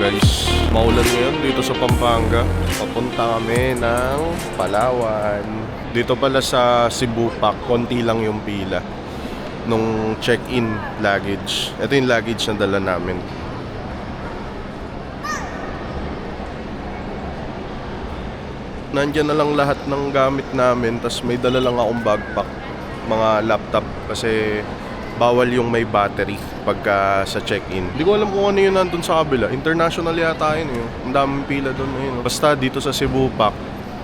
guys. Maulan ngayon dito sa Pampanga. Papunta kami ng Palawan. Dito pala sa Cebu Pac, konti lang yung pila nung check-in luggage. Ito yung luggage na dala namin. Nandiyan na lang lahat ng gamit namin. Tas may dala lang akong backpack, mga laptop, kasi bawal yung may battery pagka sa check-in. Hindi ko alam kung ano yun nandun sa kabila. International yata yun eh. Ang daming pila dun eh. Basta dito sa Cebu Pac,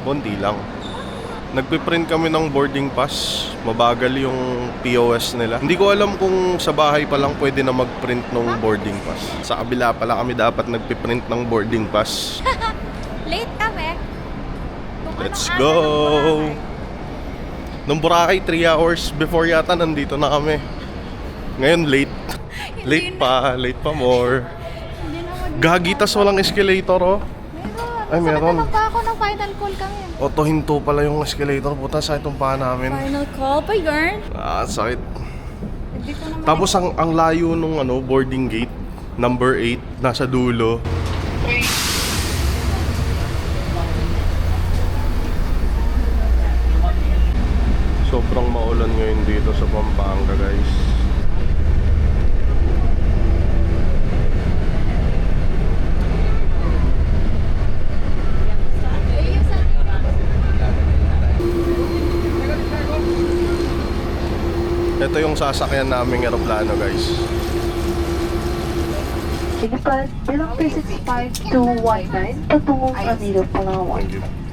konti lang. Nagpiprint kami ng boarding pass. Mabagal yung POS nila. Hindi ko alam kung sa bahay pa lang pwede na magprint ng boarding pass. Sa kabila pala kami dapat nagpiprint ng boarding pass. Late kami. Let's go! Nung Boracay, 3 hours before yata nandito na kami. Ngayon late. Late pa more. Gagitas walang escalator oh. Ay, meron. Saan pa ako ng final call kami? Oto hinto pala yung escalator. Puta, sakit yung paa namin. Final call pa yarn? Sakit. Dito naman. Tapos ang layo nung boarding gate, number 8, nasa dulo. Sobrang maulan ngayon dito sa Pampanga, guys. Ito yung sasakyan naming eroplano, guys. Sige pa, bilang 365-219, patungong Manila, Palawan. Thank you.